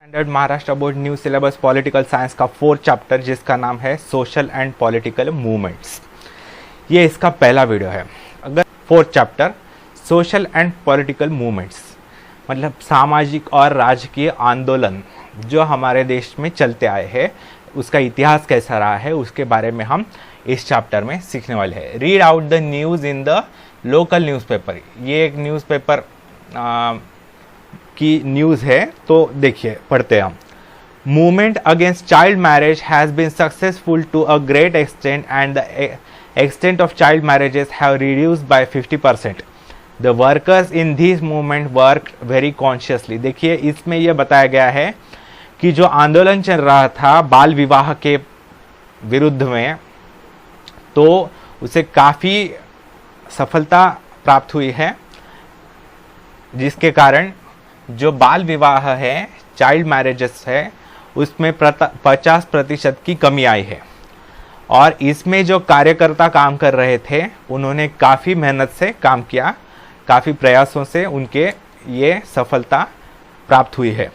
Standard Maharashtra board new syllabus political science का 4th chapter जिसका नाम है सोशल एंड पॉलिटिकल मूवमेंट्स। ये इसका पहला वीडियो है। अगर 4th chapter social and political movements मतलब सामाजिक और राजकीय आंदोलन जो हमारे देश में चलते आए हैं उसका इतिहास कैसा रहा है उसके बारे में हम इस चैप्टर में सीखने वाले हैं। Read out the news in the local newspaper. ये एक न्यूज़पेपर की न्यूज़ है, तो देखिए पढ़ते हैं हम। Movement against child marriage has been successful to a great extent and the extent of child marriages have reduced by 50%। The workers in this movement work very consciously. देखिए इसमें यह बताया गया है कि जो आंदोलन चल रहा था बाल विवाह के विरुद्ध में, तो उसे काफ़ी सफलता प्राप्त हुई है, जिसके कारण जो बाल विवाह है, चाइल्ड मैरिजेस है, उसमें 50% की कमी आई है। और इसमें जो कार्यकर्ता काम कर रहे थे उन्होंने काफ़ी मेहनत से काम किया, काफ़ी प्रयासों से उनके ये सफलता प्राप्त हुई है।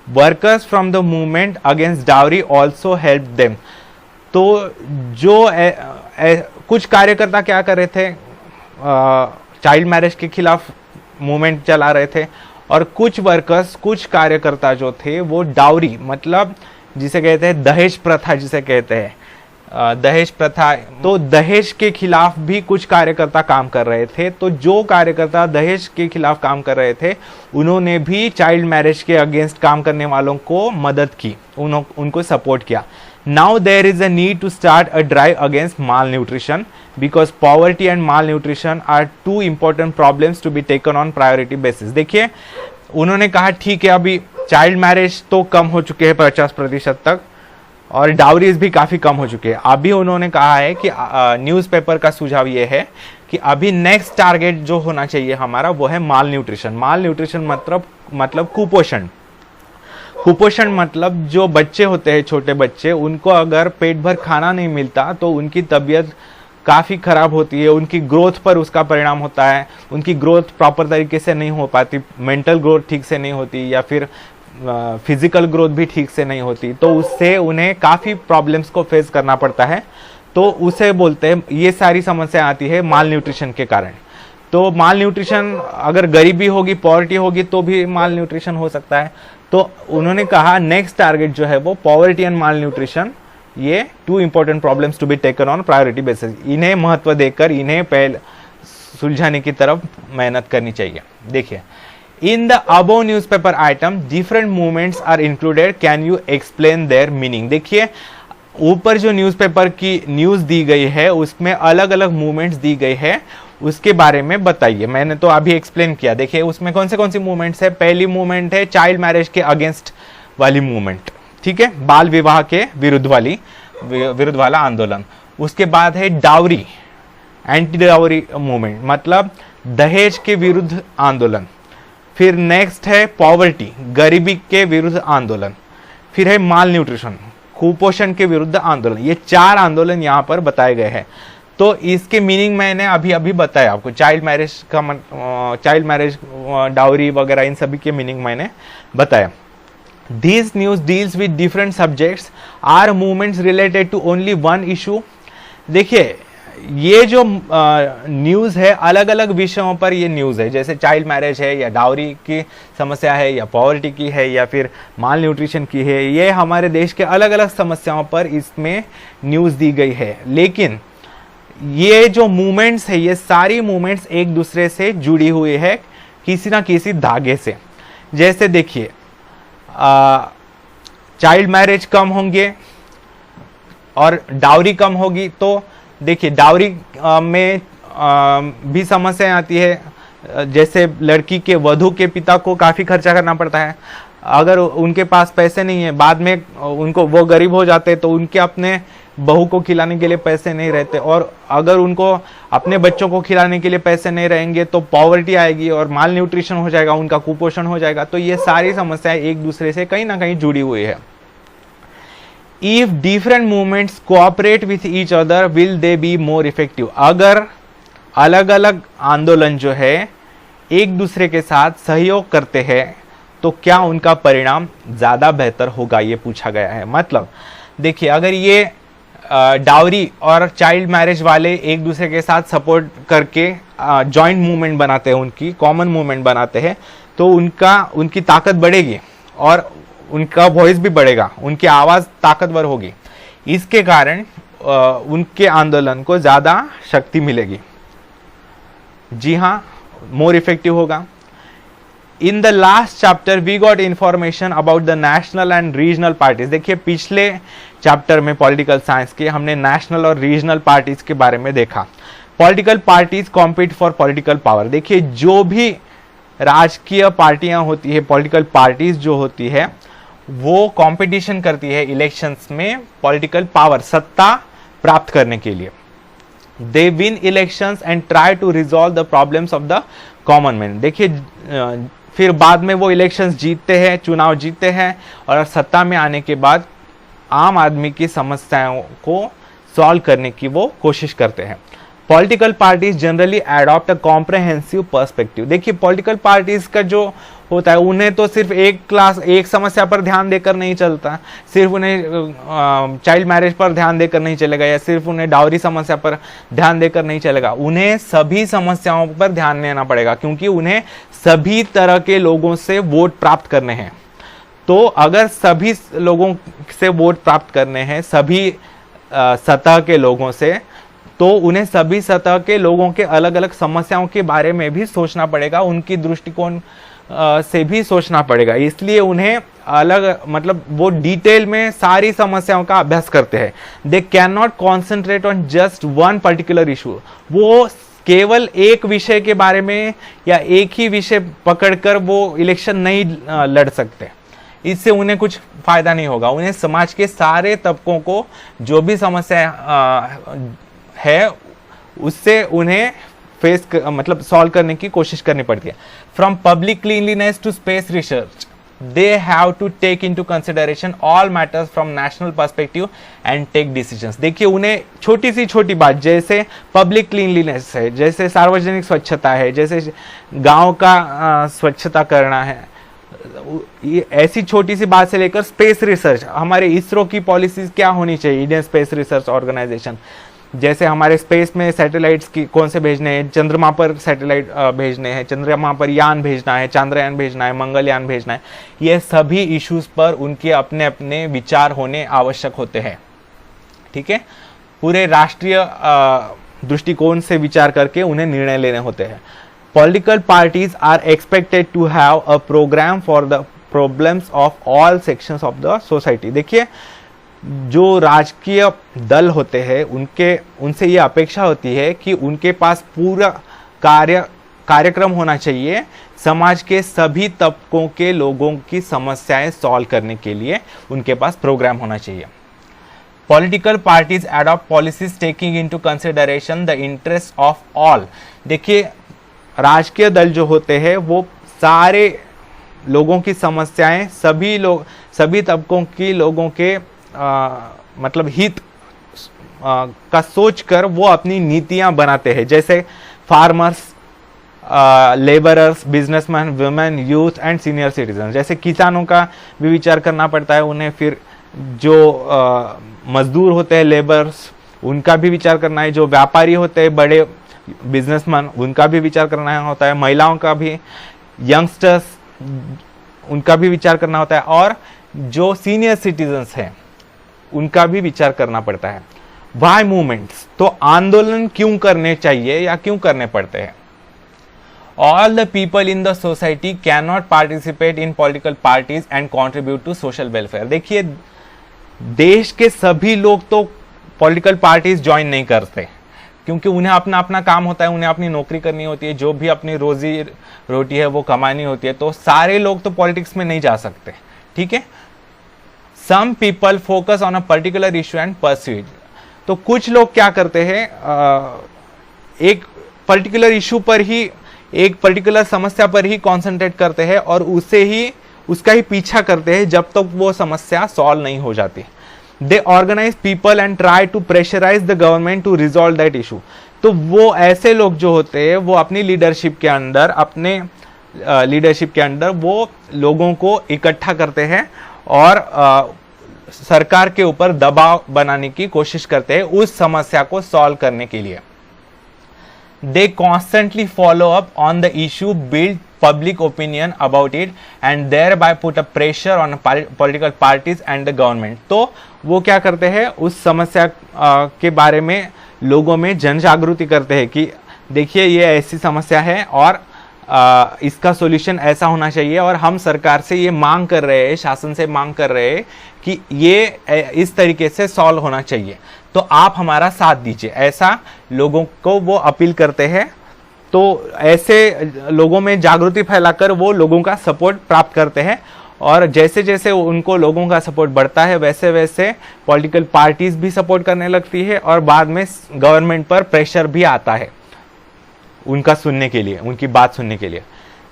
Workers from the movement against dowry also help them. तो जो कुछ कार्यकर्ता क्या कर रहे थे, चाइल्ड मैरिज के खिलाफ मूवमेंट चला रहे थे, और कुछ वर्कर्स, कुछ कार्यकर्ता जो थे वो डाउरी मतलब जिसे कहते हैं दहेज प्रथा, जिसे कहते हैं दहेज प्रथा, तो दहेज के खिलाफ भी कुछ कार्यकर्ता काम कर रहे थे। तो जो कार्यकर्ता दहेज के खिलाफ काम कर रहे थे उन्होंने भी चाइल्ड मैरिज के अगेंस्ट काम करने वालों को मदद की, उनको सपोर्ट किया। Now there is a need to start a drive against malnutrition because poverty and malnutrition are two important problems to be taken on priority basis। देखिए उन्होंने कहा ठीक है अभी चाइल्ड मैरिज तो कम हो चुके हैं 50% तक, और डाउरीज भी काफ़ी कम हो चुके हैं। अभी उन्होंने कहा है कि न्यूज़पेपर का सुझाव ये है कि अभी नेक्स्ट टारगेट जो होना चाहिए हमारा वो है माल न्यूट्रिशन। माल न्यूट्रिशन मतलब कुपोषण। कुपोषण मतलब जो बच्चे होते हैं, छोटे बच्चे, उनको अगर पेट भर खाना नहीं मिलता तो उनकी तबीयत काफ़ी ख़राब होती है, उनकी ग्रोथ पर उसका परिणाम होता है, उनकी ग्रोथ प्रॉपर तरीके से नहीं हो पाती, मेंटल ग्रोथ ठीक से नहीं होती, या फिर फिजिकल ग्रोथ भी ठीक से नहीं होती, तो उससे उन्हें काफ़ी प्रॉब्लम्स को फेस करना पड़ता है। तो उसे बोलते हैं, ये सारी समस्या आती है माल न्यूट्रिशन के कारण। तो माल न्यूट्रिशन अगर गरीबी होगी, पॉवर्टी होगी तो भी माल न्यूट्रिशन हो सकता है। तो उन्होंने कहा नेक्स्ट टारगेट जो है वो पॉवर्टी एंड माल न्यूट्रिशन, ये 2 important problems to be taken on priority basis. इन्हें महत्व देकर इन्हें पहले सुलझाने की तरफ मेहनत करनी चाहिए। देखिए in the above newspaper item different movements are included, can you explain their meaning. देखिए ऊपर जो न्यूज़पेपर की न्यूज़ दी गई है उसमें अलग अलग मूवमेंट्स दी गई है, उसके बारे में बताइए। मैंने तो अभी एक्सप्लेन किया। देखिए उसमें कौन सी मूवमेंट्स है। पहली मूवमेंट है चाइल्ड मैरिज के अगेंस्ट वाली मूवमेंट, ठीक है, बाल विवाह के विरुद्ध वाला आंदोलन। उसके बाद है डाउरी, एंटी डाउरी मूवमेंट मतलब दहेज के विरुद्ध आंदोलन। फिर नेक्स्ट है पॉवर्टी, गरीबी के विरुद्ध आंदोलन। फिर है माल न्यूट्रिशन, कुपोषण के विरुद्ध आंदोलन। ये 4 आंदोलन यहाँ पर बताए गए हैं। तो इसके मीनिंग मैंने अभी बताया आपको। चाइल्ड मैरिज, डाउरी वगैरह, इन सभी के मीनिंग मैंने बताया। This news deals with different subjects, are movements related to only one issue. देखिए ये जो न्यूज़ है अलग अलग विषयों पर ये न्यूज़ है, जैसे चाइल्ड मैरिज है, या डाउरी की समस्या है, या पॉवर्टी की है, या फिर माल न्यूट्रिशन की है। ये हमारे देश के अलग अलग समस्याओं पर इसमें न्यूज़ दी गई है। लेकिन ये जो मूवमेंट्स है, ये सारी मूवमेंट्स एक दूसरे से जुड़ी हुई है किसी ना किसी धागे से। जैसे देखिए चाइल्ड मैरिज कम होंगे और डाउरी कम होगी, तो देखिए डाउरी में भी समस्या आती है। जैसे लड़की के वधू के पिता को काफ़ी खर्चा करना पड़ता है। अगर उनके पास पैसे नहीं है, बाद में उनको, वो गरीब हो जाते तो उनके अपने बहू को खिलाने के लिए पैसे नहीं रहते, और अगर उनको अपने बच्चों को खिलाने के लिए पैसे नहीं रहेंगे तो पॉवर्टी आएगी और माल न्यूट्रिशन हो जाएगा, उनका कुपोषण हो जाएगा। तो ये सारी समस्याएं एक दूसरे से कहीं ना कहीं जुड़ी हुई है। If different movements cooperate with each other will they be more effective. अगर अलग अलग आंदोलन जो है एक दूसरे के साथ सहयोग करते हैं तो क्या उनका परिणाम ज़्यादा बेहतर होगा, ये पूछा गया है। मतलब देखिए, अगर ये डाउरी और चाइल्ड मैरिज वाले एक दूसरे के साथ सपोर्ट करके जॉइंट मूवमेंट बनाते हैं, उनकी कॉमन मूवमेंट बनाते हैं, तो उनकी ताकत बढ़ेगी और उनका वॉइस भी बढ़ेगा, उनकी आवाज़ ताकतवर होगी। इसके कारण उनके आंदोलन को ज़्यादा शक्ति मिलेगी। जी हाँ, मोर इफेक्टिव होगा। In the last chapter we got information about the national and regional parties. देखिए, पिछले चैप्टर में पॉलिटिकल साइंस के हमने नेशनल और रीजनल पार्टीज के बारे में देखा। Political parties compete for political power. देखिए, जो भी राजकीय पार्टियां होती है, पॉलिटिकल पार्टीज जो होती है, वो कंपटीशन करती है इलेक्शंस में पॉलिटिकल पावर, सत्ता प्राप्त करने के लिए। They win elections and try to resolve the problems of the common man. देखिए, फिर बाद में वो इलेक्शंस जीतते हैं, चुनाव जीतते हैं, और सत्ता में आने के बाद आम आदमी की समस्याओं को सॉल्व करने की वो कोशिश करते हैं। पॉलिटिकल पार्टीज जनरली एडॉप्ट अ कॉम्प्रहेंसिव पर्सपेक्टिव। देखिए, पॉलिटिकल पार्टीज का जो होता है, उन्हें तो सिर्फ एक समस्या पर ध्यान देकर नहीं चलता, सिर्फ उन्हें चाइल्ड मैरिज पर ध्यान देकर नहीं चलेगा, या सिर्फ उन्हें डाउरी समस्या पर ध्यान देकर नहीं चलेगा। उन्हें सभी समस्याओं पर ध्यान देना पड़ेगा, क्योंकि उन्हें सभी तरह के लोगों से वोट प्राप्त करने हैं। तो अगर सभी लोगों से वोट प्राप्त करने हैं, सभी सतह के लोगों से, तो उन्हें सभी सतह के लोगों के अलग अलग समस्याओं के बारे में भी सोचना पड़ेगा, उनकी दृष्टिकोण से भी सोचना पड़ेगा। इसलिए उन्हें अलग, मतलब वो डिटेल में सारी समस्याओं का अभ्यास करते हैं। They can not concentrate on just one particular issue. वो केवल एक विषय के बारे में या एक ही विषय पकड़कर वो इलेक्शन नहीं लड़ सकते। इससे उन्हें कुछ फायदा नहीं होगा। उन्हें समाज के सारे तबकों को जो भी समस्या है उससे उन्हें मतलब सॉल्व करने की कोशिश करनी पड़ती है। From public cleanliness to space research, they have to take into consideration all matters from national perspective and take decisions. देखिए, उन्हें छोटी सी छोटी बात, जैसे पब्लिक क्लीनलीनेस है, जैसे सार्वजनिक स्वच्छता है, जैसे गांव का स्वच्छता करना है, ये ऐसी छोटी सी बात से लेकर स्पेस रिसर्च, हमारे इसरो की पॉलिसीज क्या होनी चाहिए, इंडियन स्पेस रिसर्च ऑर्गेनाइजेशन, जैसे हमारे स्पेस में सैटेलाइट्स की कौन से भेजने हैं, चंद्रमा पर सैटेलाइट भेजने हैं, चंद्रमा पर यान भेजना है, चांद्रयान भेजना है, मंगलयान भेजना है, ये सभी इश्यूज पर उनके अपने अपने विचार होने आवश्यक होते हैं। ठीक है, पूरे राष्ट्रीय दृष्टिकोण से विचार करके उन्हें निर्णय लेने होते हैं। Political parties are expected to have a programme for the problems of all sections of the society. देखिए, जो राजकीय दल होते हैं उनसे ये अपेक्षा होती है कि उनके पास पूरा कार्यक्रम होना चाहिए समाज के सभी तबकों के लोगों की समस्याएं सॉल्व करने के लिए उनके पास प्रोग्राम होना चाहिए। Political parties adopt policies taking into consideration the interest of all. देखिए, राजकीय दल जो होते हैं वो सारे लोगों की समस्याएं, सभी तबकों की लोगों के मतलब हित का सोचकर वो अपनी नीतियां बनाते हैं, जैसे farmers, labourers, businessman, women, youth and senior citizen. जैसे किसानों का भी विचार करना पड़ता है उन्हें, फिर जो मजदूर होते हैं, लेबर्स, उनका भी विचार करना है, जो व्यापारी होते हैं, बड़े बिजनेसमैन, उनका भी विचार करना होता है, महिलाओं का भी, यंगस्टर्स, उनका भी विचार करना होता है, और जो सीनियर सिटीजन्स हैं उनका भी विचार करना पड़ता है। वाई मूवमेंट्स, तो आंदोलन क्यों करने चाहिए या क्यों करने पड़ते हैं। All the people in the society can not participate in political parties and contribute to social welfare. देखिए, देश के सभी लोग तो पॉलिटिकल पार्टीज ज्वाइन नहीं करते, क्योंकि उन्हें अपना अपना काम होता है, उन्हें अपनी नौकरी करनी होती है, जो भी अपनी रोजी रोटी है वो कमानी होती है, तो सारे लोग तो पॉलिटिक्स में नहीं जा सकते। ठीक है, some people focus on a particular issue and pursue it. तो कुछ लोग क्या करते हैं, एक पर्टिकुलर इशू पर ही, एक पर्टिकुलर समस्या पर ही कॉन्सेंट्रेट करते हैं और उसका ही पीछा करते हैं जब तक वो समस्या सॉल्व नहीं हो जाती। They organise people and try to pressurise the government to resolve that issue. तो वो ऐसे लोग जो होते हैं वो अपनी लीडरशिप के अंदर अपने लीडरशिप के अंडर वो लोगों को इकट्ठा करते हैं और सरकार के ऊपर दबाव बनाने की कोशिश करते हैं उस समस्या को सॉल्व करने के लिए। They constantly follow up on the issue, build public opinion about it and thereby put a pressure on political parties and the government। तो वो क्या करते हैं, उस समस्या के बारे में लोगों में जन जागृति करते हैं कि देखिए ये ऐसी समस्या है और इसका सॉल्यूशन ऐसा होना चाहिए और हम सरकार से ये मांग कर रहे हैं, शासन से मांग कर रहे हैं कि ये इस तरीके से सॉल्व होना चाहिए, तो आप हमारा साथ दीजिए, ऐसा लोगों को वो अपील करते हैं। तो ऐसे लोगों में जागृति फैलाकर वो लोगों का सपोर्ट प्राप्त करते हैं और जैसे जैसे उनको लोगों का सपोर्ट बढ़ता है वैसे वैसे पॉलिटिकल पार्टीज भी सपोर्ट करने लगती है और बाद में गवर्नमेंट पर प्रेशर भी आता है उनका सुनने के लिए, उनकी बात सुनने के लिए।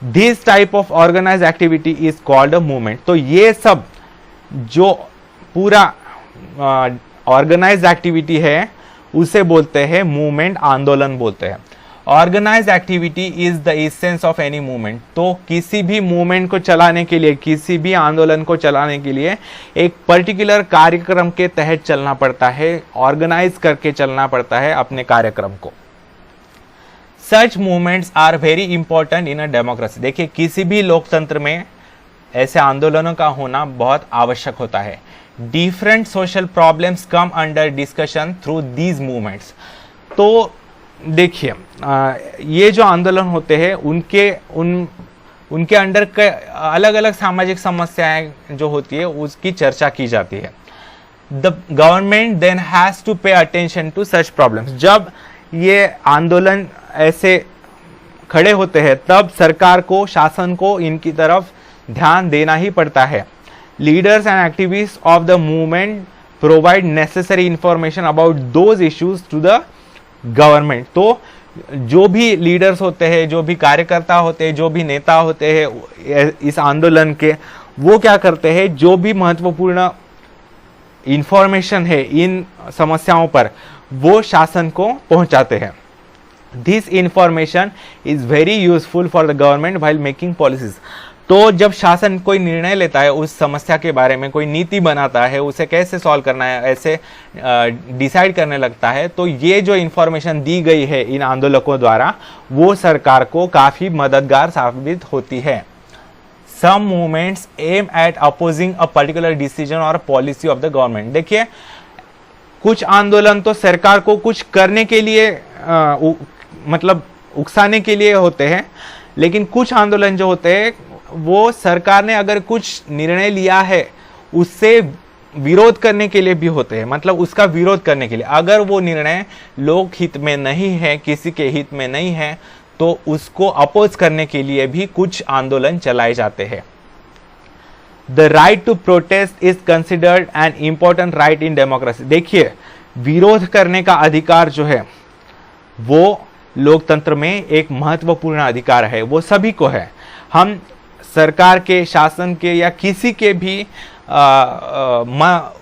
This type of organise activity is called a movement. तो ये सब जो पूरा ऑर्गेनाइज एक्टिविटी है उसे बोलते हैं मूवमेंट, आंदोलन बोलते हैं। Organise activity is the essence of any movement. तो किसी भी मूवमेंट को चलाने के लिए, किसी भी आंदोलन को चलाने के लिए एक पर्टिकुलर कार्यक्रम के तहत चलना पड़ता है, ऑर्गेनाइज करके चलना पड़ता है अपने कार्यक्रम को। Such movements are very important in a democracy. देखिए किसी भी लोकतंत्र में ऐसे आंदोलनों का होना बहुत आवश्यक होता है। Different social problems come under discussion through these movements. तो देखिए ये जो आंदोलन होते हैं उनके अंडर अलग अलग सामाजिक समस्याएं जो होती है उसकी चर्चा की जाती है। The government then has to pay attention to such problems. जब ये आंदोलन ऐसे खड़े होते हैं तब सरकार को, शासन को इनकी तरफ ध्यान देना ही पड़ता है। Leaders and activist of the movement provide necessary information about those issues to the government. तो जो भी लीडर्स होते हैं, जो भी कार्यकर्ता होते हैं, जो भी नेता होते हैं इस आंदोलन के, वो क्या करते हैं, जो भी महत्वपूर्ण इंफॉर्मेशन है इन समस्याओं पर वो शासन को पहुंचाते हैं। This information is very useful for the government while making policies. तो जब शासन कोई निर्णय लेता है उस समस्या के बारे में, कोई नीति बनाता है, उसे कैसे सॉल्व करना है ऐसे डिसाइड करने लगता है, तो ये जो इंफॉर्मेशन दी गई है इन आंदोलकों द्वारा वो सरकार को काफी मददगार साबित होती है। Some movements aim at opposing a particular decision और पॉलिसी ऑफ द गवर्नमेंट। देखिए कुछ आंदोलन तो सरकार को कुछ करने के लिए मतलब उकसाने के लिए होते हैं, लेकिन कुछ आंदोलन जो होते हैं वो सरकार ने अगर कुछ निर्णय लिया है उससे विरोध करने के लिए भी होते हैं, मतलब उसका विरोध करने के लिए। अगर वो निर्णय लोक हित में नहीं है, किसी के हित में नहीं है, तो उसको अपोज करने के लिए भी कुछ आंदोलन चलाए जाते हैं। The right to protest is considered an important right in democracy. देखिए विरोध करने का अधिकार जो है वो लोकतंत्र में एक महत्वपूर्ण अधिकार है, वो सभी को है। हम सरकार के, शासन के या किसी के भी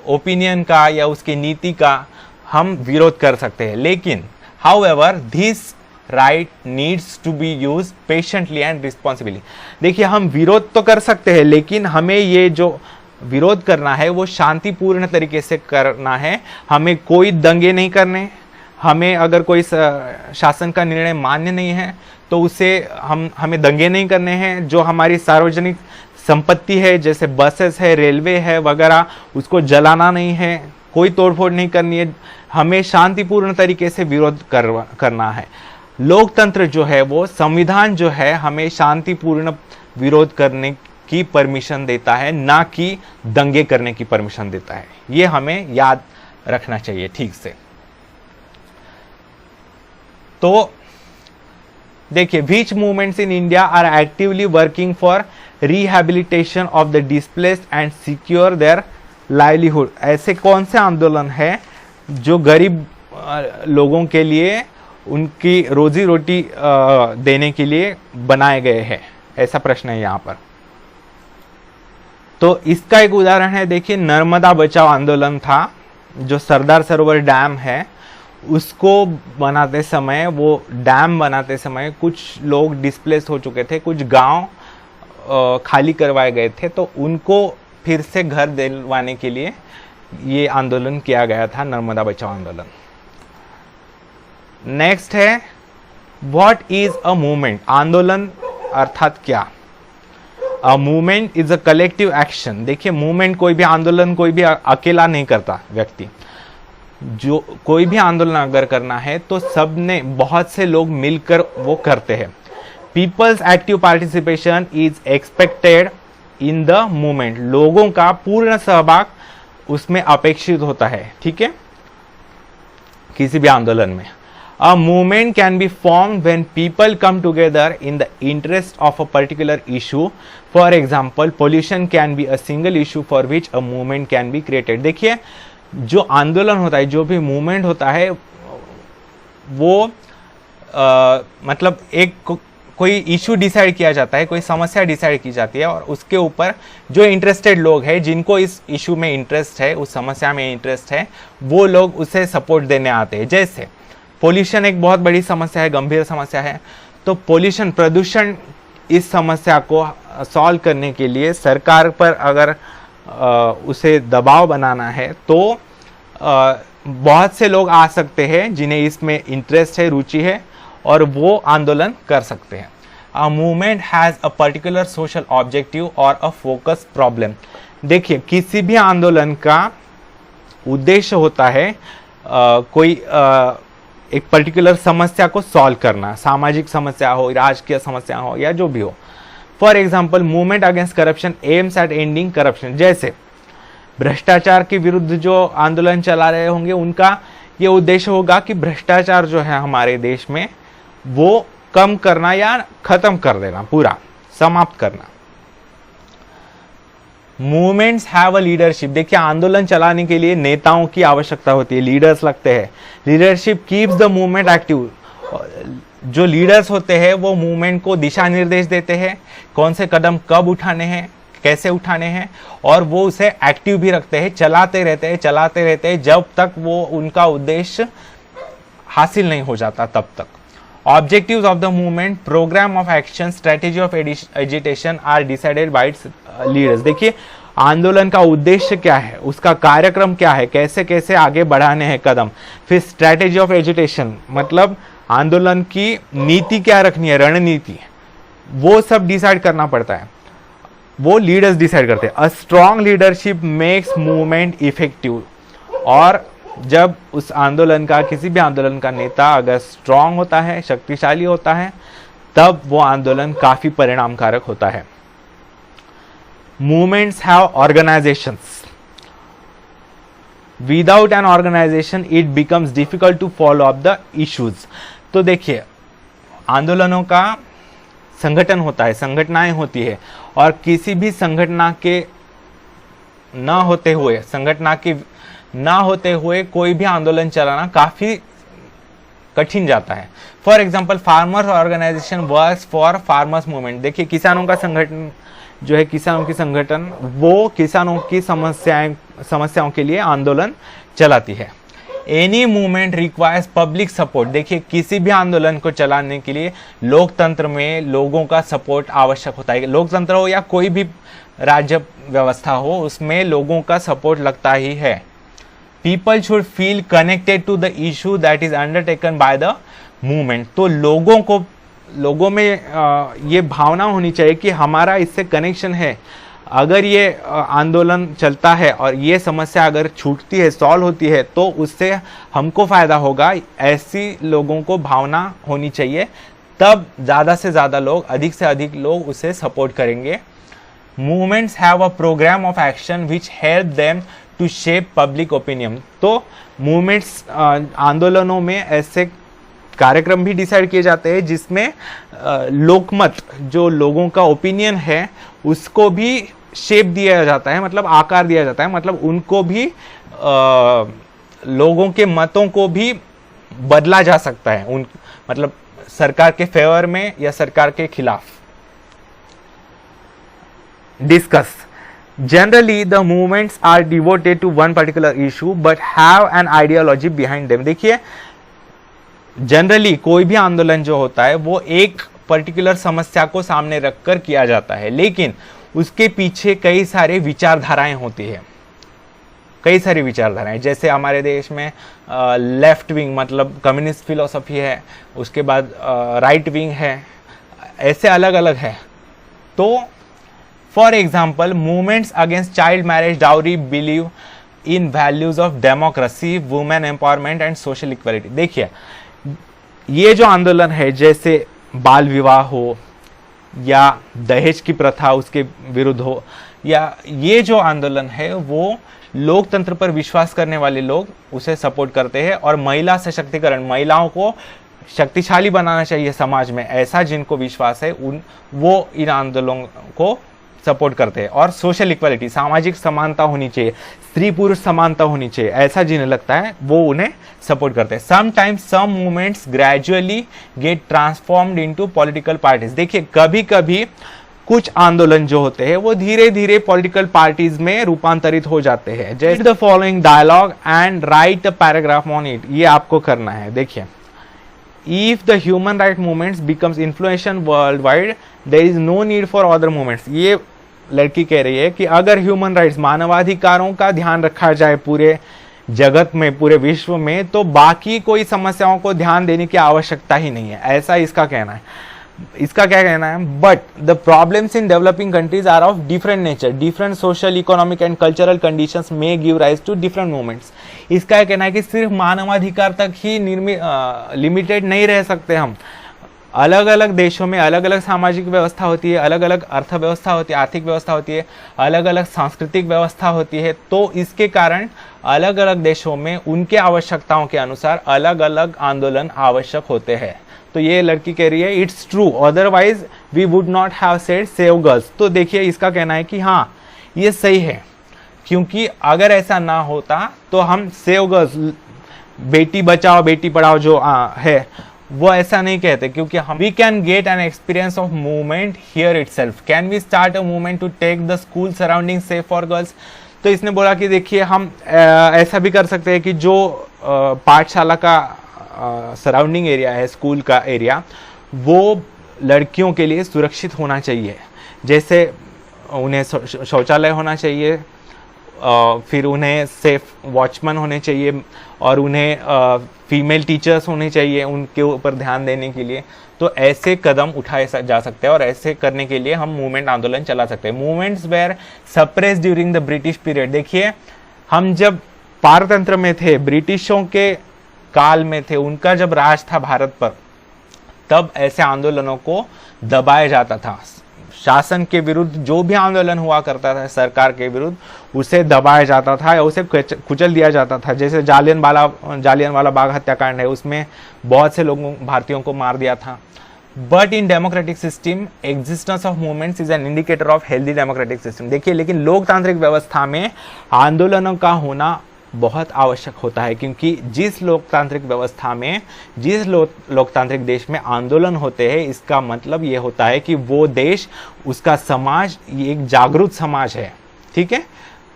ओपिनियन का या उसकी नीति का हम विरोध कर सकते हैं, लेकिन however this right needs to be use patiently and responsibly. देखिए हम विरोध तो कर सकते हैं, लेकिन हमें ये जो विरोध करना है वो शांतिपूर्ण तरीके से करना है। हमें कोई दंगे नहीं करने। हमें अगर कोई शासन का निर्णय मान्य नहीं है तो उसे हमें दंगे नहीं करने हैं। जो हमारी सार्वजनिक संपत्ति है जैसे बसेस है, रेलवे है वगैरह, उसको जलाना नहीं है, कोई तोड़फोड़ नहीं करनी है। हमें शांतिपूर्ण तरीके से विरोध करना है। लोकतंत्र जो है वो, संविधान जो है, हमें शांतिपूर्ण विरोध करने की परमिशन देता है, ना कि दंगे करने की परमिशन देता है। ये हमें याद रखना चाहिए ठीक से। तो देखिए which movements in India are actively working for rehabilitation of the displaced and secure their livelihood. ऐसे कौन से आंदोलन है जो गरीब लोगों के लिए उनकी रोजी रोटी देने के लिए बनाए गए हैं, ऐसा प्रश्न है यहाँ पर। तो इसका एक उदाहरण है, देखिए नर्मदा बचाओ आंदोलन था जो सरदार सरोवर डैम है उसको बनाते समय, वो डैम बनाते समय कुछ लोग डिस्प्लेस हो चुके थे, कुछ गांव खाली करवाए गए थे, तो उनको फिर से घर दिलवाने के लिए ये आंदोलन किया गया था, नर्मदा बचाओ आंदोलन। नेक्स्ट है व्हाट इज अ मूवमेंट। आंदोलन अर्थात क्या? A movement is a collective action. देखिए मूवमेंट, कोई भी आंदोलन कोई भी अकेला नहीं करता व्यक्ति। जो कोई भी आंदोलन अगर करना है तो सब ने, बहुत से लोग मिलकर वो करते हैं। People's active participation is expected in the movement. लोगों का पूर्ण सहभाग उसमें अपेक्षित होता है, ठीक है, किसी भी आंदोलन में। A movement can be formed when people come together in the interest of a particular issue. For example, pollution can be a single issue for which a movement can be created. देखिए जो आंदोलन होता है, जो भी movement होता है, वो मतलब एक कोई इशू डिसाइड किया जाता है, कोई समस्या डिसाइड की जाती है और उसके ऊपर जो इंटरेस्टेड लोग हैं, जिनको इस इशू में इंटरेस्ट है, उस समस्या में इंटरेस्ट है, वो लोग उसे सपोर्ट देने आते हैं। जैसे पोल्यूशन एक बहुत बड़ी समस्या है, गंभीर समस्या है, तो पोल्यूशन, प्रदूषण, इस समस्या को सॉल्व करने के लिए सरकार पर अगर उसे दबाव बनाना है तो बहुत से लोग आ सकते हैं जिन्हें इसमें इंटरेस्ट है, रुचि है, और वो आंदोलन कर सकते हैं। A movement has a particular social objective और अ फोकस प्रॉब्लम। देखिए किसी भी आंदोलन का उद्देश्य होता है कोई एक पर्टिकुलर समस्या को सॉल्व करना, सामाजिक समस्या हो, राजकीय समस्या हो, या जो भी हो। For example, movement against corruption aims at ending corruption. जैसे भ्रष्टाचार के विरुद्ध जो आंदोलन चला रहे होंगे, उनका ये उद्देश्य होगा कि भ्रष्टाचार जो है हमारे देश में, वो कम करना या खत्म कर देना, पूरा समाप्त करना। Movements have a leadership. देखिए आंदोलन चलाने के लिए नेताओं की आवश्यकता होती है, लीडर्स लगते हैं। Leadership keeps the movement active. जो लीडर्स होते हैं वो मूवमेंट को दिशा निर्देश देते हैं, कौन से कदम कब उठाने हैं, कैसे उठाने हैं, और वो उसे एक्टिव भी रखते हैं, चलाते रहते हैं जब तक वो उनका उद्देश्य हासिल नहीं हो जाता, तब तक। Objectives of the movement, program of action, strategy of agitation are decided by its leaders. देखिए आंदोलन का उद्देश्य क्या है, उसका कार्यक्रम क्या है, कैसे कैसे आगे बढ़ाने हैं कदम। फिर स्ट्रैटेजी ऑफ एजिटेशन, मतलब आंदोलन की नीति क्या रखनी है, रणनीति, वो सब डिसाइड करना पड़ता है, वो लीडर्स डिसाइड करते हैं। A strong leadership makes movement effective. और जब उस आंदोलन का, किसी भी आंदोलन का नेता अगर स्ट्रांग होता है, शक्तिशाली होता है, तब वो आंदोलन काफी परिणामकारक होता है। Movements have organisations. Without an organisation it becomes difficult to follow up the issues. तो देखिए आंदोलनों का संगठन होता है, संगठनाएं होती है, और किसी भी संगठना के न होते हुए कोई भी आंदोलन चलाना काफी कठिन जाता है। For example, farmers organisation works for farmers movement. देखिए किसानों का संगठन जो है, किसानों की संगठन, वो किसानों की समस्याओं के लिए आंदोलन चलाती है। Any movement requires public support. देखिए किसी भी आंदोलन को चलाने के लिए लोकतंत्र में लोगों का सपोर्ट आवश्यक होता है। लोकतंत्र हो या कोई भी राज्य व्यवस्था हो, उसमें लोगों का सपोर्ट लगता ही है। People should feel connected to the issue that is undertaken by the movement. तो लोगों में ये भावना होनी चाहिए कि हमारा इससे कनेक्शन है। अगर ये आंदोलन चलता है और ये समस्या अगर छूटती है, सॉल्व होती है, तो उससे हमको फायदा होगा। ऐसी लोगों को भावना होनी चाहिए, तब ज़्यादा से ज़्यादा लोग, अधिक से अधिक लोग उसे सपोर्ट करेंगे। Movements have a program of action which help them to shape public opinion. तो मूवमेंट्स, आंदोलनों में ऐसे कार्यक्रम भी डिसाइड किए जाते हैं जिसमें लोकमत, जो लोगों का ओपिनियन है, उसको भी शेप दिया जाता है, मतलब आकार दिया जाता है, मतलब उनको भी लोगों के मतों को भी बदला जा सकता है, मतलब सरकार के फेवर में या सरकार के खिलाफ। Discuss. Generally, the movements are devoted to one particular issue but have an ideology behind them. देखिए जनरली कोई भी आंदोलन जो होता है वो एक पर्टिकुलर समस्या को सामने रखकर किया जाता है, लेकिन उसके पीछे कई सारे विचारधाराएं होती है, कई सारी विचारधाराएं। जैसे हमारे देश में लेफ्ट विंग मतलब कम्युनिस्ट फिलोसफी है, उसके बाद राइट विंग है, ऐसे अलग अलग है। तो for example movements against child marriage, dowry, believe in values of democracy, women empowerment and social equality. देखिए ये जो आंदोलन है, जैसे बाल विवाह हो या दहेज की प्रथा उसके विरुद्ध हो, या ये जो आंदोलन है वो लोकतंत्र पर विश्वास करने वाले लोग उसे सपोर्ट करते हैं, और महिला सशक्तिकरण, महिलाओं को शक्तिशाली बनाना चाहिए समाज में, ऐसा जिनको विश्वास है वो इन आंदोलनों को सपोर्ट करते हैं। और सोशल इक्वालिटी, सामाजिक समानता होनी चाहिए, स्त्री पुरुष समानता होनी चाहिए, ऐसा जिन्हें लगता है वो उन्हें सपोर्ट करते हैं। Sometimes some movements gradually get transformed into political parties. देखिए कभी कभी कुछ आंदोलन जो होते हैं वो धीरे धीरे पॉलिटिकल पार्टीज में रूपांतरित हो जाते हैं। जैसे the following dialogue and write a paragraph on it, ये आपको करना है। देखिए, if the human right movements becomes influential worldwide, there is no need for other movements। ये लड़की कह रही है कि अगर ह्यूमन राइट्स, मानवाधिकारों का ध्यान रखा जाए पूरे जगत में, पूरे विश्व में, तो बाकी कोई समस्याओं को ध्यान देने की आवश्यकता ही नहीं है, ऐसा इसका कहना है। इसका क्या कहना है? But the problems in developing countries are of different nature, different social, economic and cultural conditions may give rise to different movements. इसका कहना है कि सिर्फ मानवाधिकार तक ही लिमिटेड नहीं रह सकते हम। अलग अलग देशों में अलग अलग सामाजिक व्यवस्था होती है, अलग अलग अर्थव्यवस्था होती है, आर्थिक व्यवस्था होती है, अलग अलग सांस्कृतिक व्यवस्था होती है। तो इसके कारण अलग अलग देशों में उनके आवश्यकताओं के अनुसार अलग अलग आंदोलन आवश्यक होते हैं। तो ये लड़की कह रही है it's true, otherwise we would not have said save girls. तो देखिए इसका कहना है कि हाँ ये सही है, क्योंकि अगर ऐसा ना होता तो हम सेव गर्ल्स, बेटी बचाओ बेटी पढ़ाओ जो है वो ऐसा नहीं कहते, क्योंकि हम we can get an experience of movement here itself. Can we start a movement to take the school surrounding safe for girls. तो इसने बोला कि देखिए हम ऐसा भी कर सकते हैं कि जो पाठशाला का सराउंडिंग एरिया है, स्कूल का एरिया, वो लड़कियों के लिए सुरक्षित होना चाहिए। जैसे उन्हें शौचालय होना चाहिए, फिर उन्हें सेफ वॉचमैन होने चाहिए, और उन्हें फीमेल टीचर्स होने चाहिए उनके ऊपर ध्यान देने के लिए। तो ऐसे कदम उठाए जा सकते हैं, और ऐसे करने के लिए हम मूवमेंट, आंदोलन चला सकते हैं। Movements were suppressed during the British period. देखिए हम जब पारतंत्र में थे, ब्रिटिशों के काल में थे, उनका जब राज था भारत पर, तब ऐसे आंदोलनों को दबाया जाता था। शासन के विरुद्ध जो भी आंदोलन हुआ करता था सरकार के विरुद्ध, उसे दबाया जाता था या उसे कुचल दिया जाता था। जैसे जालियनवाला बाग हत्याकांड है, उसमें बहुत से लोगों, भारतीयों को मार दिया था। But in democratic system existence of movements is an indicator of healthy democratic system. देखिए लेकिन लोकतांत्रिक व्यवस्था में आंदोलनों का होना बहुत आवश्यक होता है, क्योंकि जिस लोकतांत्रिक व्यवस्था में, जिस लोकतांत्रिक देश में आंदोलन होते हैं, इसका मतलब ये होता है कि वो देश, उसका समाज ये एक जागरूक समाज है, ठीक है,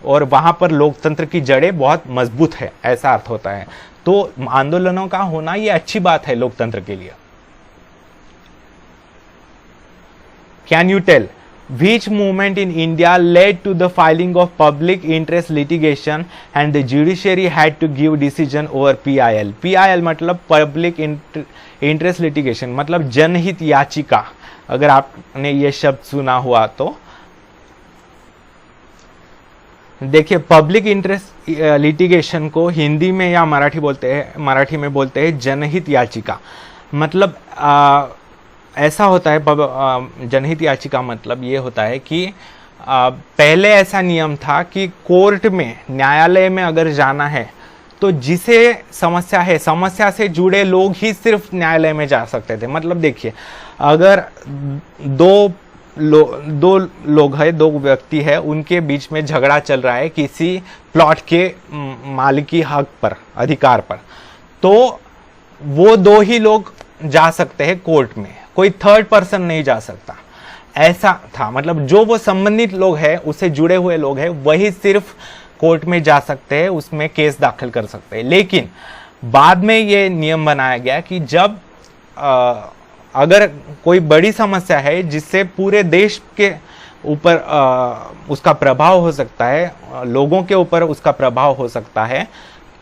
और वहां पर लोकतंत्र की जड़ें बहुत मजबूत है, ऐसा अर्थ होता है। तो आंदोलनों का होना ये अच्छी बात है लोकतंत्र के लिए। Can you tell which movement in India led to the filing of public interest litigation and the judiciary had to give decision over PIL। PIL मतलब public interest litigation, मतलब जनहित याचिका। अगर आपने ये शब्द सुना हुआ तो देखिए, पब्लिक इंटरेस्ट लिटिगेशन को हिंदी में या मराठी में बोलते हैं जनहित याचिका। मतलब ऐसा होता है, जनहित याचिका मतलब ये होता है कि पहले ऐसा नियम था कि कोर्ट में, न्यायालय में अगर जाना है तो जिसे समस्या है, समस्या से जुड़े लोग ही सिर्फ न्यायालय में जा सकते थे। मतलब देखिए, अगर दो लोग है, दो व्यक्ति है, उनके बीच में झगड़ा चल रहा है किसी प्लॉट के मालिकी हक पर, अधिकार पर, तो वो दो ही लोग जा सकते हैं कोर्ट में, कोई थर्ड पर्सन नहीं जा सकता। ऐसा था, मतलब जो वो संबंधित लोग हैं, उससे जुड़े हुए लोग हैं, वही सिर्फ कोर्ट में जा सकते हैं, उसमें केस दाखिल कर सकते हैं। लेकिन बाद में ये नियम बनाया गया कि जब अगर कोई बड़ी समस्या है जिससे पूरे देश के ऊपर उसका प्रभाव हो सकता है, लोगों के ऊपर उसका प्रभाव हो सकता है,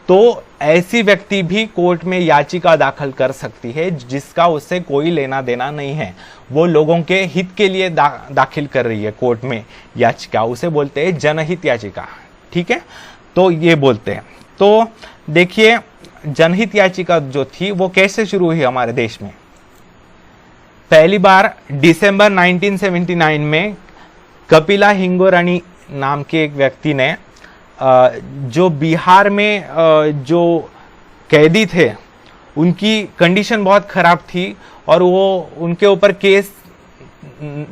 तो ऐसी व्यक्ति भी कोर्ट में याचिका दाखिल कर सकती है जिसका उससे कोई लेना देना नहीं है। वो लोगों के हित के लिए दाखिल कर रही है कोर्ट में याचिका, उसे बोलते हैं जनहित याचिका। ठीक है, तो ये बोलते हैं। तो देखिए, जनहित याचिका जो थी वो कैसे शुरू हुई हमारे देश में। पहली बार दिसंबर 1979 में कपिला हिंगोरानी नाम के एक व्यक्ति ने, जो बिहार में जो कैदी थे उनकी कंडीशन बहुत ख़राब थी और वो उनके ऊपर केस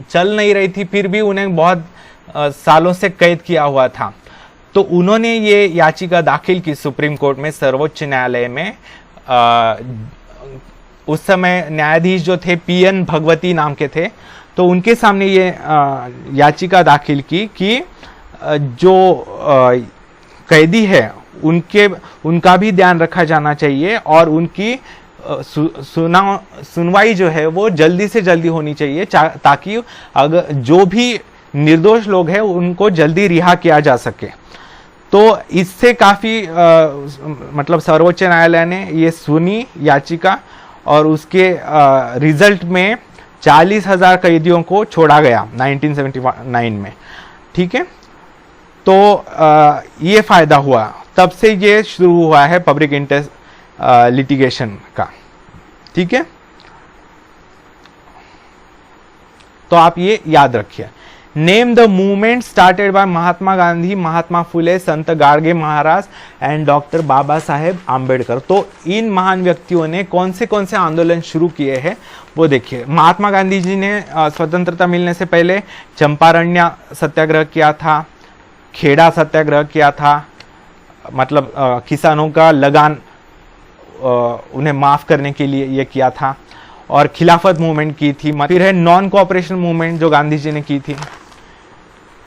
चल नहीं रही थी, फिर भी उन्हें बहुत सालों से कैद किया हुआ था। तो उन्होंने ये याचिका दाखिल की सुप्रीम कोर्ट में, सर्वोच्च न्यायालय में। उस समय न्यायाधीश जो थे पीएन भगवती नाम के थे, तो उनके सामने ये याचिका दाखिल की कि जो कैदी है उनका भी ध्यान रखा जाना चाहिए और उनकी सुनवाई जो है वो जल्दी से जल्दी होनी चाहिए, ताकि अगर जो भी निर्दोष लोग हैं उनको जल्दी रिहा किया जा सके। तो इससे काफ़ी मतलब सर्वोच्च न्यायालय ने ये सुनी याचिका और उसके रिजल्ट में 40,000 कैदियों को छोड़ा गया 1979 में। ठीक है, तो ये फायदा हुआ, तब से ये शुरू हुआ है पब्लिक इंटरेस्ट लिटिगेशन का। ठीक है, तो आप ये याद रखिए। Name the movement started by Mahatma Gandhi, Mahatma Phule, Sant Gadge Maharaj and doctor Baba Saheb Ambedkar. तो इन महान व्यक्तियों ने कौन से आंदोलन शुरू किए हैं वो देखिए। महात्मा गांधी जी ने स्वतंत्रता मिलने से पहले चंपारण्य सत्याग्रह किया था, खेड़ा सत्याग्रह किया था, मतलब किसानों का लगान उन्हें माफ करने के लिए ये किया था, और खिलाफत मूवमेंट की थी। फिर है नॉन कोऑपरेशन मूवमेंट जो गांधी जी ने की थी।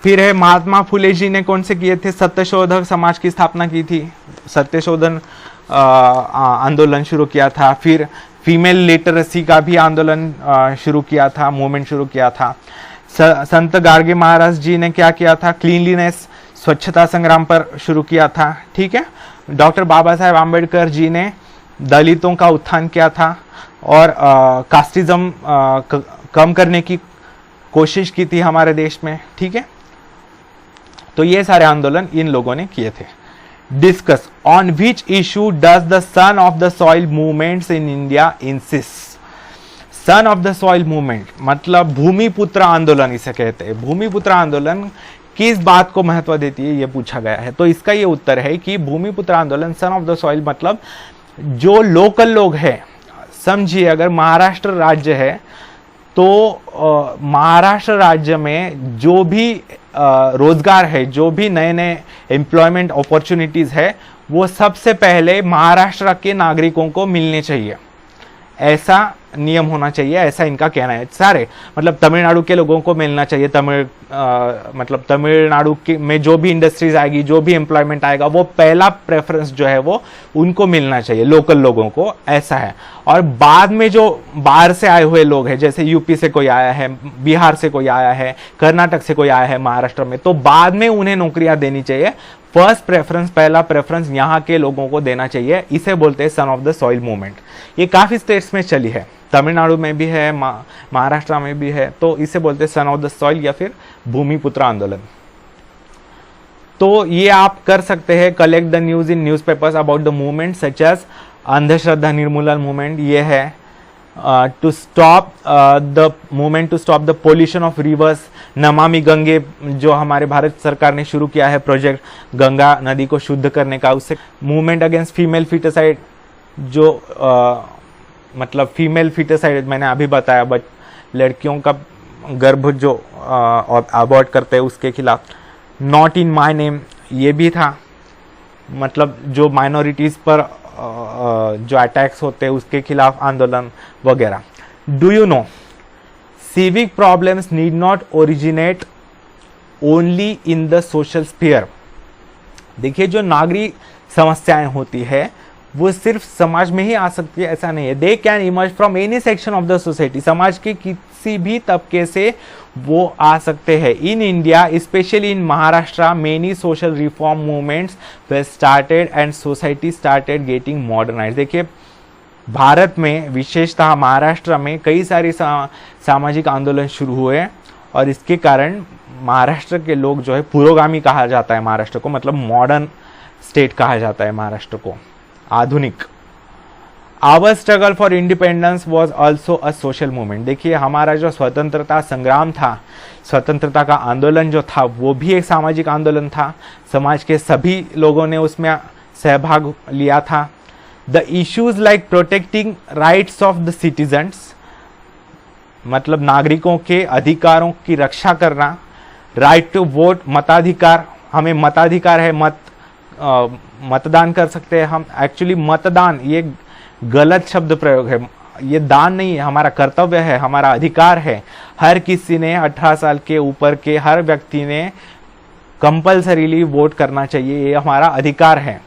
फिर है महात्मा फुले जी ने कौन से किए थे, सत्यशोधक समाज की स्थापना की थी, सत्यशोधन आंदोलन शुरू किया था। फिर फीमेल लिटरेसी का भी आंदोलन शुरू किया था, मूवमेंट शुरू किया था। संत गाडगे महाराज जी ने क्या किया था, क्लीनलीनेस, स्वच्छता संग्राम पर शुरू किया था। ठीक है, डॉक्टर बाबा साहेब आम्बेडकर जी ने दलितों का उत्थान किया था और कास्टिज्म कम करने की कोशिश की थी हमारे देश में। ठीक है, तो ये सारे आंदोलन इन लोगों ने किए थे। Discuss on which issue does the son of the soil movements in India insist. Son of the soil movement मतलब भूमिपुत्र आंदोलन इसे कहते हैं। भूमिपुत्र आंदोलन किस बात को महत्व देती है ये पूछा गया है, तो इसका ये उत्तर है कि भूमिपुत्र आंदोलन, सन ऑफ द सॉइल मतलब जो लोकल लोग हैं। समझिए, अगर महाराष्ट्र राज्य है तो महाराष्ट्र राज्य में जो भी रोजगार है, जो भी नए नए एम्प्लॉयमेंट अपॉर्चुनिटीज है, वो सबसे पहले महाराष्ट्र के नागरिकों को मिलने चाहिए। ऐसा नियम होना चाहिए, ऐसा इनका कहना है। सारे मतलब तमिलनाडु के लोगों को मिलना चाहिए। मतलब तमिलनाडु में जो भी इंडस्ट्रीज आएगी, जो भी एम्प्लॉयमेंट आएगा, वो पहला प्रेफरेंस जो है वो उनको मिलना चाहिए, लोकल लोगों को, ऐसा है। और बाद में जो बाहर से आए हुए लोग हैं, जैसे यूपी से कोई आया है, बिहार से कोई आया है, कर्नाटक से कोई आया है महाराष्ट्र में, तो बाद में उन्हें नौकरियां देनी चाहिए। फर्स्ट प्रेफरेंस, पहला प्रेफरेंस यहाँ के लोगों को देना चाहिए। इसे बोलते हैं son of the soil movement. ये काफी स्टेट्स में चली है, तमिलनाडु में भी है, महाराष्ट्र में भी है, तो इसे बोलते हैं सन ऑफ द सॉइल या फिर भूमिपुत्र आंदोलन। तो ये आप कर सकते हैं, collect the news in newspapers about the movement such as Andhashraddha Nirmoolan movement. ये है to stop the movement to stop the pollution of rivers, Namami Gange जो हमारे भारत सरकार ने शुरू किया है प्रोजेक्ट, गंगा नदी को शुद्ध करने का। उससे मूवमेंट अगेंस्ट फीमेल फिटिसाइड, जो मतलब फीमेल फिटिसाइड मैंने अभी बताया, बट लड़कियों का गर्भ जो अबॉर्ट करते हैं उसके खिलाफ। नॉट इन माय नेम ये भी था, मतलब जो माइनॉरिटीज पर जो अटैक्स होते हैं उसके खिलाफ आंदोलन वगैरह। Do you know civic problems need not originate only in the social sphere। देखिए, जो नागरिक समस्याएं होती है वो सिर्फ समाज में ही आ सकती है ऐसा नहीं है। They can emerge from any section of the society, समाज के किसी भी तबके से वो आ सकते हैं। In India specially in Maharashtra many social reform movements way started and society started getting modernised. देखिए भारत में विशेषतः महाराष्ट्र में कई सारे सामाजिक आंदोलन शुरू हुए और इसके कारण महाराष्ट्र के लोग जो है पुरोगामी कहा जाता है महाराष्ट्र को, मतलब मॉडर्न स्टेट कहा जाता है महाराष्ट्र को, आधुनिक। Our struggle for independence was also a social movement. देखिए हमारा जो स्वतंत्रता संग्राम था, स्वतंत्रता का आंदोलन जो था वो भी एक सामाजिक आंदोलन था, समाज के सभी लोगों ने उसमें सहभाग लिया था। The issues like protecting rights of the citizens, मतलब नागरिकों के अधिकारों की रक्षा करना, राइट टू वोट, मताधिकार, हमें मताधिकार है, मतदान कर सकते हैं हम। एक्चुअली मतदान ये गलत शब्द प्रयोग है, ये दान नहीं है, हमारा कर्तव्य है, हमारा अधिकार है। हर किसी ने 18 साल के ऊपर के हर व्यक्ति ने कंपल्सरीली वोट करना चाहिए, ये हमारा अधिकार है।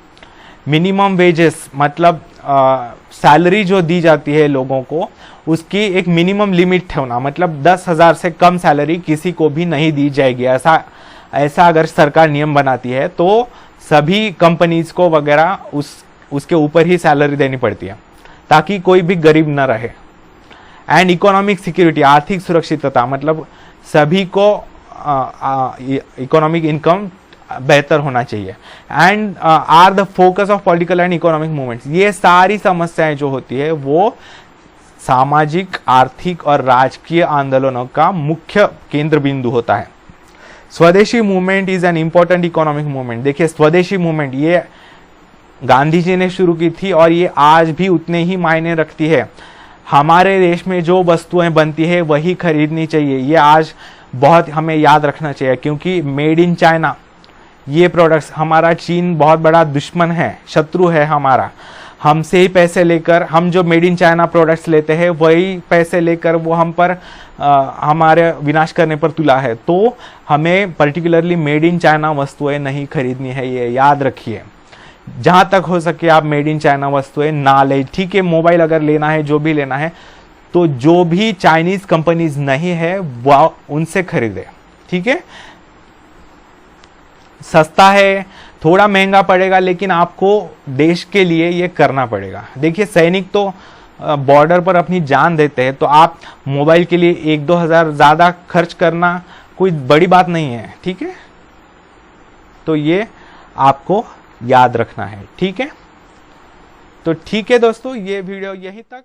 मिनिमम वेजेस, मतलब सैलरी जो दी जाती है लोगों को उसकी एक मिनिमम लिमिट होना, मतलब 10,000 से कम सैलरी किसी को भी नहीं दी जाएगी। ऐसा अगर सरकार नियम बनाती है तो सभी कंपनीज को वगैरह उसके ऊपर ही सैलरी देनी पड़ती है ताकि कोई भी गरीब न रहे। एंड इकोनॉमिक सिक्योरिटी, आर्थिक सुरक्षितता, मतलब सभी को इकोनॉमिक इनकम बेहतर होना चाहिए। And are the focus of political and economic movements. ये सारी समस्याएं जो होती है वो सामाजिक, आर्थिक और राजकीय आंदोलनों का मुख्य केंद्र बिंदु होता है। स्वदेशी movement is an important economic movement. देखिए स्वदेशी मूवमेंट ये गांधी जी ने शुरू की थी और ये आज भी उतने ही मायने रखती है। हमारे देश में जो वस्तुएं बनती है वही खरीदनी चाहिए, ये आज बहुत हमें याद रखना चाहिए, क्योंकि मेड इन चाइना ये प्रोडक्ट्स, हमारा चीन बहुत बड़ा दुश्मन है, शत्रु है हमारा। हमसे ही पैसे लेकर, हम जो मेड इन चाइना प्रोडक्ट्स लेते हैं वही पैसे लेकर वो हम पर हमारे विनाश करने पर तुला है। तो हमें पर्टिकुलरली मेड इन चाइना वस्तुएं नहीं खरीदनी है, ये याद रखिए। जहां तक हो सके आप मेड इन चाइना वस्तुएं ना ले, ठीक है। मोबाइल अगर लेना है, जो भी लेना है, तो जो भी चाइनीज कंपनीज नहीं है वह उनसे खरीदे, ठीक है। सस्ता है, थोड़ा महंगा पड़ेगा, लेकिन आपको देश के लिए ये करना पड़ेगा। देखिए सैनिक तो बॉर्डर पर अपनी जान देते हैं, तो आप मोबाइल के लिए 1-2 हज़ार ज़्यादा खर्च करना कोई बड़ी बात नहीं है, ठीक है। तो ये आपको याद रखना है, ठीक है। तो ठीक है दोस्तों, ये वीडियो यहीं तक।